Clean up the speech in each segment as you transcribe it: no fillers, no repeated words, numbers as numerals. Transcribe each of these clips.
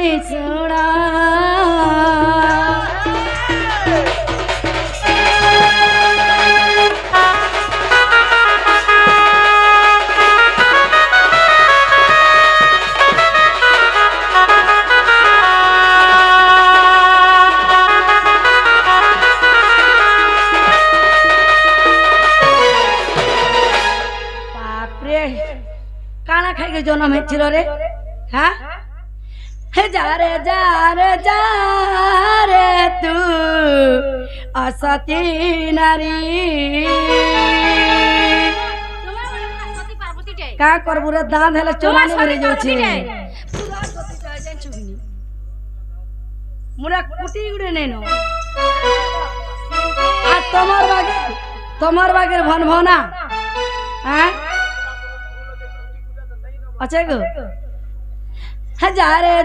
भौनी सुना जन्म हेलो रे हाँ जा रे तू असती नारी का करबु रे दांत हेले चोरानी मरे जाउ छी मुरा कुटी गुडे नेनो आ तोमर बागे भन भना हां अच्छा गो जा रे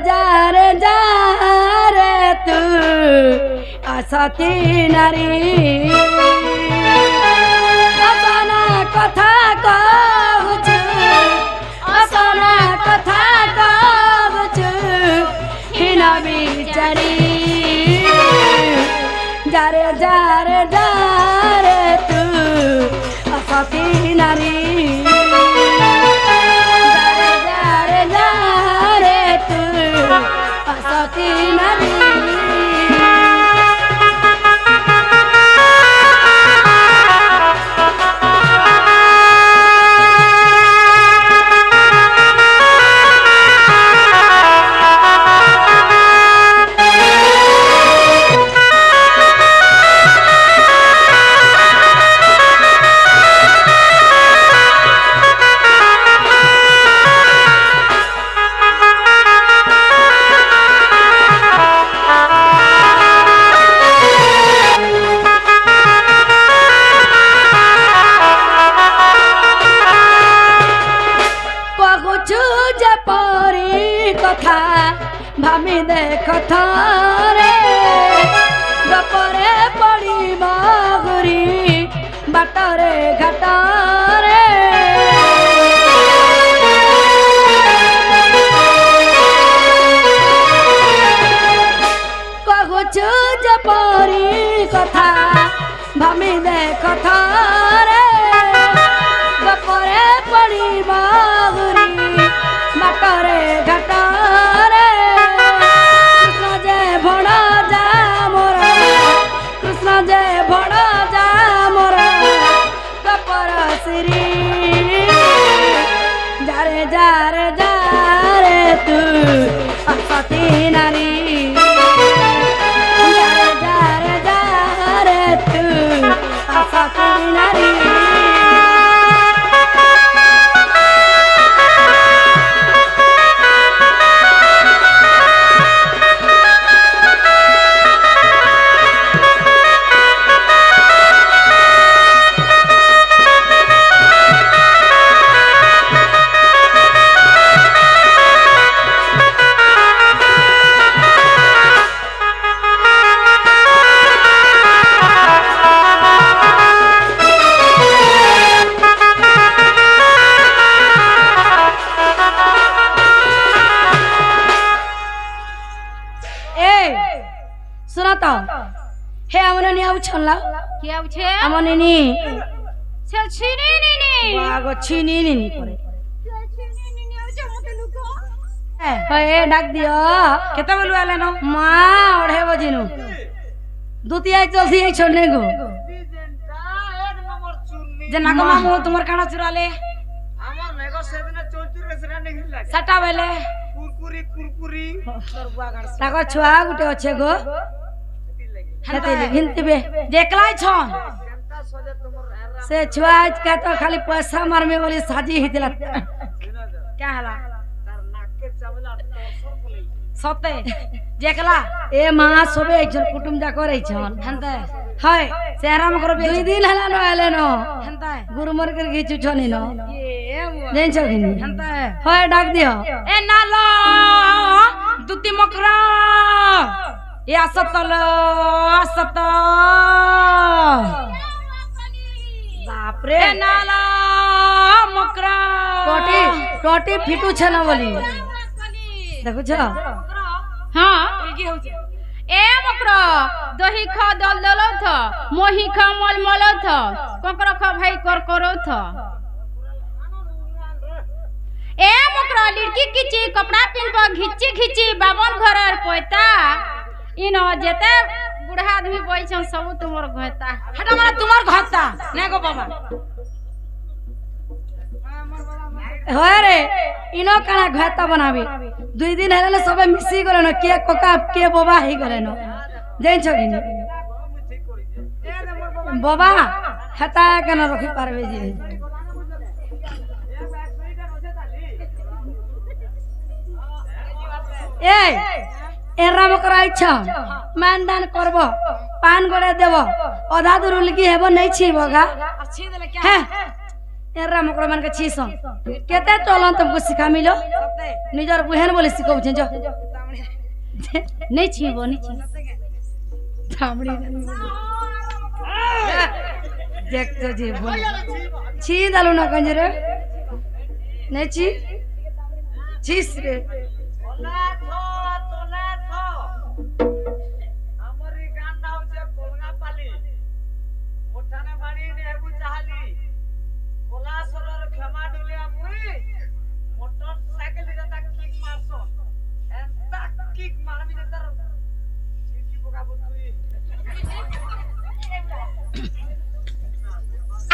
तू असती नारी अपना कथा कहूछु हिना बिचारी जा रे तू असती नारी भामी देख थे गपरे पड़ी बागुरी बाटरे घाटरे कहुछु जपरी कथा भामी देख थे गपरे पड़ी बागुरी बाटरे घाटरे कृष्ण जय भड़ा जा मोरा कपर श्री जा रे तू असती नारी जा रे तू असती नारी हे अमननी आउ छला के आउ छे अमननी छे छिनी नी बागो छिनी नी परे छिनी नी आउ छ मते लुको हे डाक दियो केते बोलु आले न मां ओढे बजिनु दुतिया जल्दी एक छोड़ने गो जे नागो मामू तुमर काना चुराले हमर नेगो सेदिन 34 रे निकला सटा बेले कुरकुरी ताको छुआ गुटे अच्छे गो हते गिनतिबे देखलाई छन से छुआ का तो खाली पैसा मारमे बोली साजी हितला क्या हला तार नाक के चावला सते जेकला ए मां सबे एकजन कुटुम जा करे छन हनते हाय सेहरा में करो 2 दिन हला न आले न हनते गुरु मर कर घिचु छनी न ये देन छगिनी हनते हाय डाक दियो ए नालो दुती मकरा ए असतल असत बाप रे ए नाला मकरा टोटी फिटू छ न बोली देखु छ हाँ उल्गी हो जा ए मकर दही खा दल दल थ मोही खा मल मल थ ककर खा भाई कर करो थ ए मकर लड़की किची कपड़ा पिनबा घिची घिची बाबन घरर पोयता इनो जेते बुढ़ा आदमी बइछन सब तुमर घता हटा मारा तुमर घता ने गो बाबा होय रे इनो काना घाता बनाबी 2 दिन हेले सबे मिसी गले न के कोका के बाबा ही गले न जाइन छ किनी बाबा हता के न रखी पारबे जी ए एराम कराई छ मानदान करबो पान गड़े देबो आधा दूर उलगी हेबो नै छी बगा अच्छी देले क्या है एरा मकरो मान के छीस केते चलन तुमको सिखा मिलो निजर बुहेन बोले सिखौ छ जो नै छीबो नै छी थामड़ी देख तो जी बोल छी दालू ना कंजरे नै छी छीस रे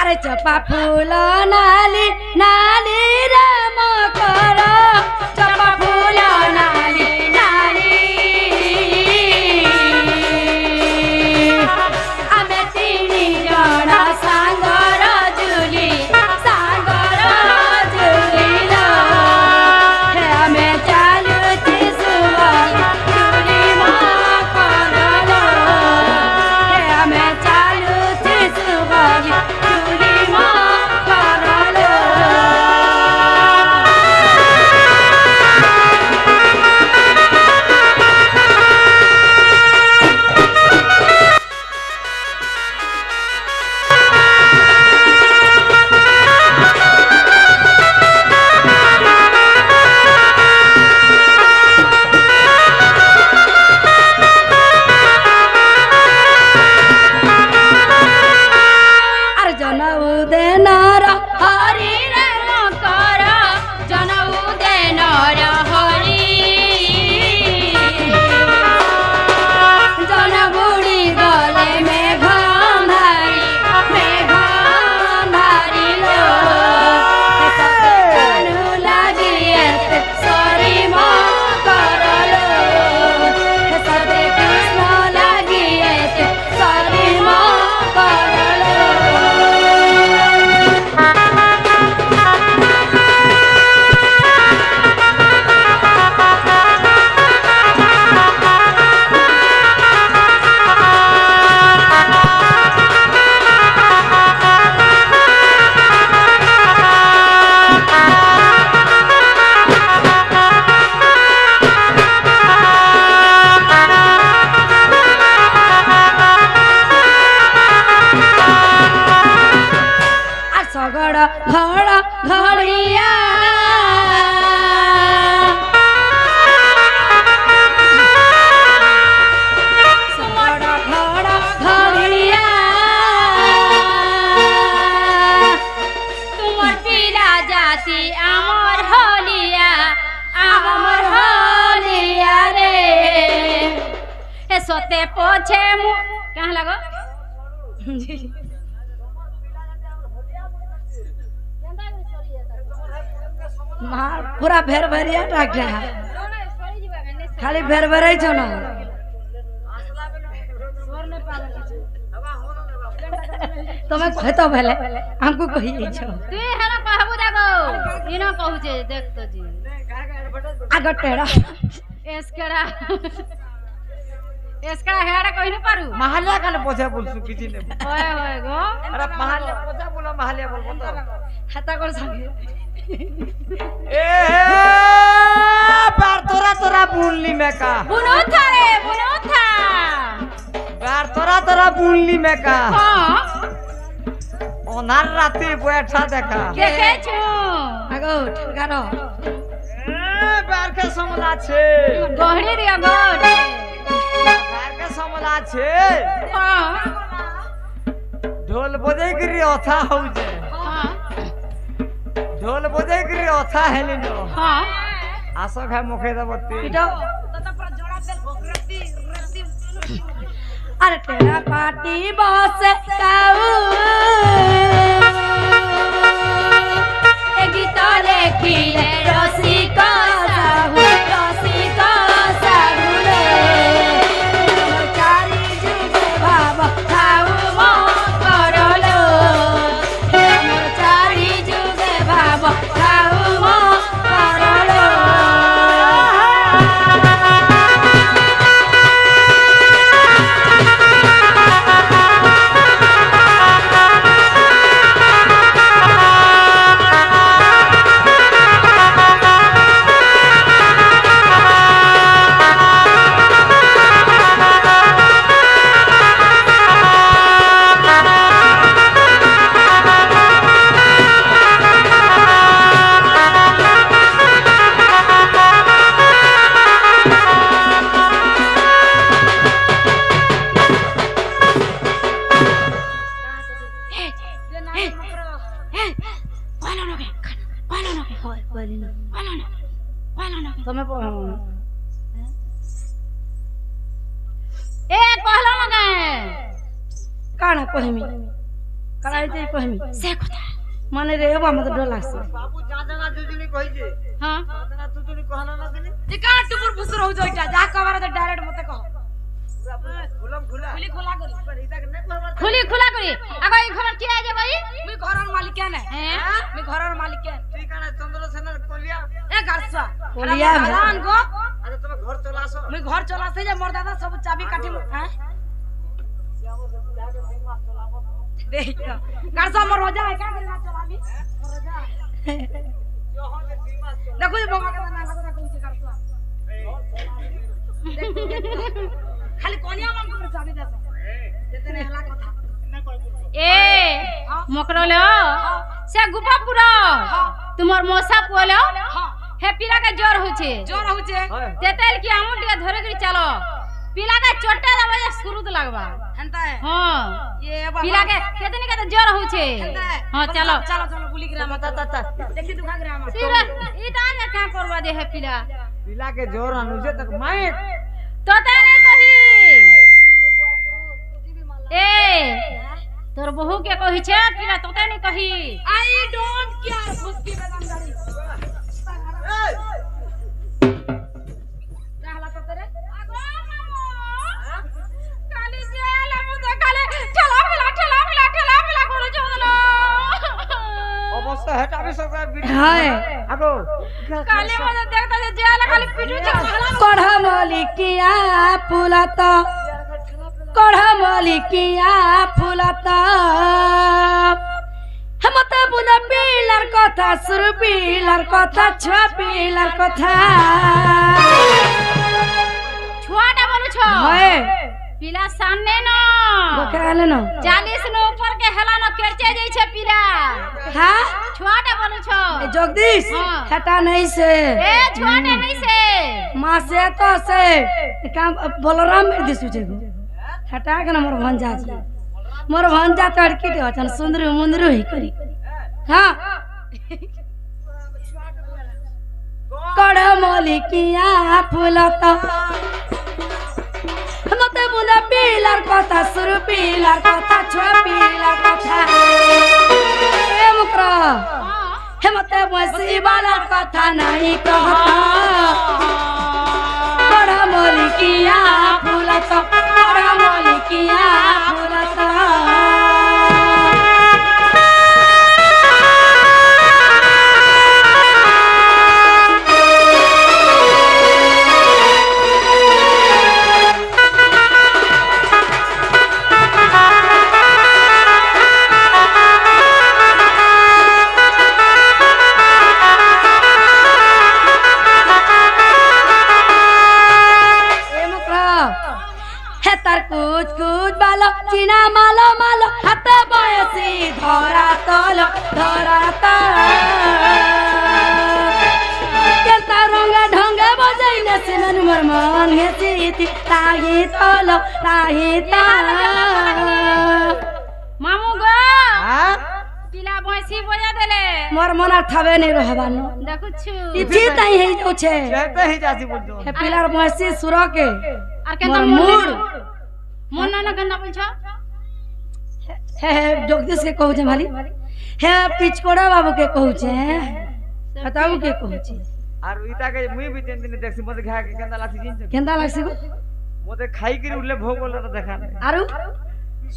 अरे चपा फूल नाली नाली राम कर चपा फूल नाली नाली आमे तीनी जणा सांगर जुली लो हे आमे चालू चिसुवा जुली मा करलो हे आमे चालू चिसुवा सोते पोछे कहाँ लगो पूरा भेर भरिया टाक खाली भेर भराई छ ना तमे कहतो भले हमको कहि छ तू हेला कहबू देखो इनो कहू छे देख तो जी आगो टेड़ा एसकड़ा हेड़ा कहि न पारू महाल्या काले पोछा बोलसु किछि ने ओए ओए गो अरे महाल्या पोछा बोला महाल्या बोल तो हाता कर संगे ए बार तोरा बुनली में का बुनो था रे बुनो था बार तोरा बुनली में का हां ओनार राती बैठा देखा के छु आगो ठगारो বার के समला छे गहरी दिया गहरी বার के समला छे हाँ ढोल बजे गिरी अथा हो जे हाँ ढोल बजे गिरी अथा हेली नो हाँ आसो खाय मुखे दबती पिटो अरे तेरा पार्टी बॉस काऊ ए गीता लेखी रसिका साहू रसिका साहू रे चारी जुगे भाव खाऊ मो करलो चारी जुगे भाव खाऊ मो करलो तुम्हें ए कहलो न गए काना कहमी कराई दे कहमी से कथा माने रे बा मत डर लागसे बाबू जाजना जुजुनी कहि जे हाँ जाजना जुजुनी कहला ना दिनी जे का टुपुर फुसर हो जइटा जा कबार त डायरेक्ट मते कह खुलम खुला खुली खुला करी पर इता के नै कहबा खुली खुला करी अगो ई घर के आ जे भाई मी घरर मालिक है हैं? मी घरर मालिक है तुई काना चंद्रसेन कोलिया ए गरसा कोलिया भगवान को अरे तुम घर चलासो मी घर चला से जे मोर दादा सब चाबी काटी हैं देख गरसा मोर रोजा है का करना चलाबी रोजा देखो ये बंगा का ना लगता कोई गरसा खाली कोनिया मन को चाबी दे देते ने हला कथा ए मकरलो से गुपापुरा तुमर मोसा पोलो हां हे पिला के जोर होचे जोर होचे तेतेल की आमुल के धरे के चलो पिला के चोटे दबे शुरू तो लगवा हंता है हां ये पिला के केतनी के जोर होचे हां चलो चलो चलो गुली ग्राम देखी दुखा ग्राम सिर ई दागे का करवा दे है पिला पिला के जोर अनुजे तक माइक तो ते नहीं कही ए तोर बहू के कही छे पिला तो ते नहीं कही आई डोंट केयर फुसकी बेदम गाड़ी रहला तो तेरे आगो मामो काली जेल हम तो काले ठेला मिला करे जोलो अवश्य हटाबे सब हाय आगो काले मजे देखता जे जेल खाली पिटू छे कढ़ा मलिकिया फुलता कढ़ा मलिकिया फुलता हमते बुना पिलर कथा सुर पिलर कथा छ पिलर कथा छुआटा बोलू छो हाय पिला सामने न बकाले न 40 न ऊपर के हला न केचे जाई छे पिला हां छुआटा बोलू छो ए जगदीश हाँ। हटा नहीं से ए छुआटा नहीं से मां से तो से काम बलराम में दिसु छे हटा के न मोर भंजा जी मोर भंजा तड़की दे छन सुंदर मुंदर ही करी हां कढ़ा मलिकिया फुलता मते बुना पिलर कथा सुर पिलर कथा छ पिलर कथा ए मुकरा हां हे मते बसी वाला कथा नहीं कहता कढ़ा मलिकिया फुलता कढ़ा मलिकिया फुलता চিনা মালো মালো হাতে বয়সী ধরা তল কেতা রঙে मोर मन हेसी ताही तलो ताही ता मामू गो हां पिला भैंसी बजा देले मोर मन थावे नहीं रहबानो देखु छु इची तई हे जो छे कहते ही जासी बोल दो हे पिलार भैंसी सुरो के আর কেন मोर মন না কেন বলছো हे जगदीश के कहू छे भाली हे पिचकोड़ा बाबू के कहू छे बताऊ के कहू छे আর ইটা কে মুই भी তিন দিন দেখছি মতে খা के কেন্দা লাগছি জিনছ केंदा लागसी गो মতে খাই করে উঠলে ভোগ বলে তো দেখা নাই आरु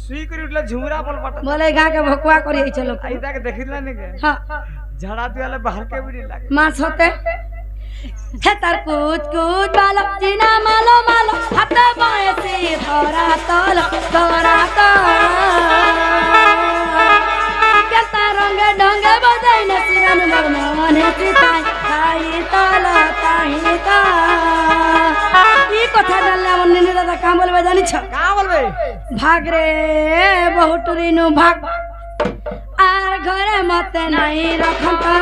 सुई করে उठले झुमरा बोल पट बोले गा के भकुआ करी चलो इटा के देखिला नहीं के हां झड़ा तुले बाहर के भी नहीं लागे मास होते हे तार कुछ कुछ बालक जीना मालो मालो हाथ बाएसी धरा तल केता रंग ढंग बजाई न सिरन भगवान हेसी ताई तल ताही ता ई कथा डालले मन निने दादा काम बोलबे जानि छ का बोलबे भाग रे बहुटुरी नु भाग आर घरे मते नहीं रखता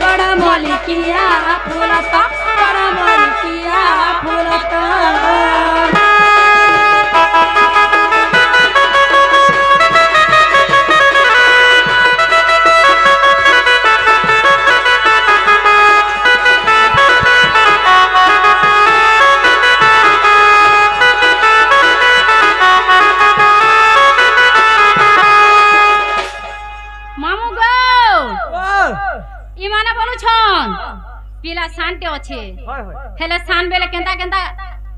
बड़ा मलिकिया फूलता बड़ा मलिकिया फूलता মামু গো ইমানে বলু ছন পিলা শান্তি আছে হয় হয় হেলে শান বেলে কেনতা কেনতা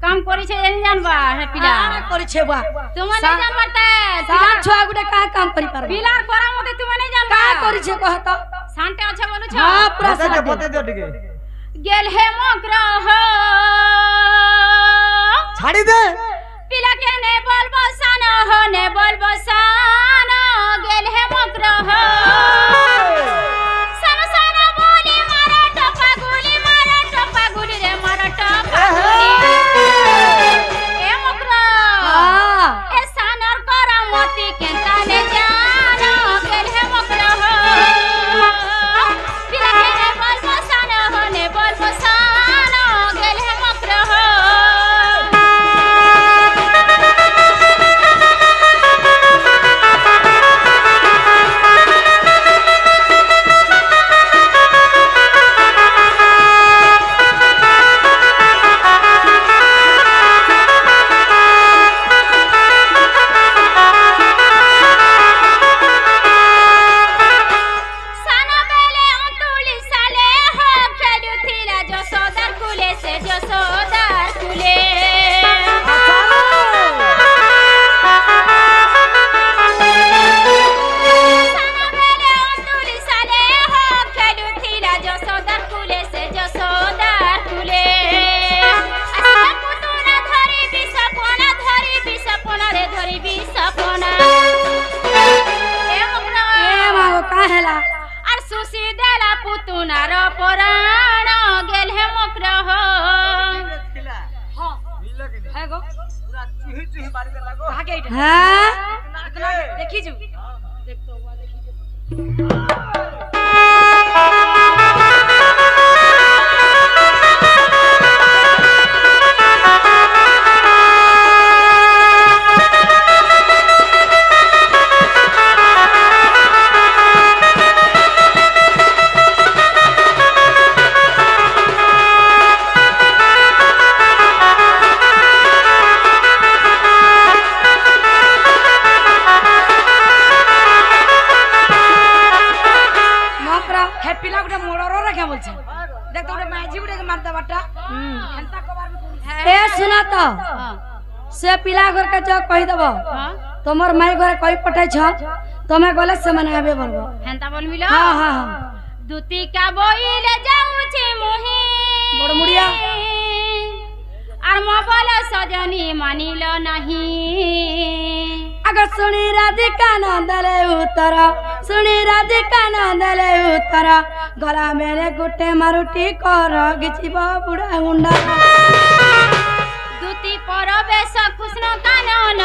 কাম করিছে জানি জানবা হে পিলা करी छे बा তুমি নাই জানবাতে सात छुआ गुटे का काम करी पार পিলার করা মতে তুমি নাই জানবা का करी छे कहत শান্তি আছে বলু ছ हां पूरा बते दो टिके গেল হে মগ্রহ ছাড়ি দে পিলা কেনে বলবো সান হো নে বলবো সান গেল হে মগ্রহ সান সান বলি মারা টপা গুলি রে মারা টপা গুলি এ মগ্রহ हां এ সানর করামতি কেনতা নে জানো গেল হে মগ্রহ পিলা কেনে বলবো সান হো নে বলবো সান গেল হে মগ্রহ সানা বেলে অন্তুলি সালে হো খেলুথিলা যশোদার কুলে সে যশোদার কুলে সানা বেলে অন্তুলি সালে হো খেলুথিলা যশোদার কুলে সে যশোদার কুলে আসিলা পুতুনা ধরি বিষপনা রে ধরি বিষপনা এ মগ্রা ए मागो का हेला আর সুসি দেলা পুতুনার পরাণ গেল হে মগ্রহ खिला हां मिलो के है गो पूरा चुही चुही मारी दे लागो आगे हां इतना देखी जू देख तो हुआ देखी जू मकरा हे पिला गुटे मोड़रो रखे बोल छे देख तो गुटे माइजी गुटे के मारता बाटा हंता कबार में ए सुना तो से पिला घर के जो कहि देबो तोमर माई घरे कहि पठाई छ तमे गले से मने आबे बोलबो হেনতা বল মিল हां हां हां দুতিকা বইলে যাউছি মুহি বড় মুড়িয়া আর মবল সজনী মানিল নাহি अगर सुनी राधिका नंदले उत्तर सुनी राधिका नंदले उत्तर गला मेरे गुटे मारुटी कर गिचिब बुढ़ा हुंडा দুতি পরবেশ কৃষ্ণ কানন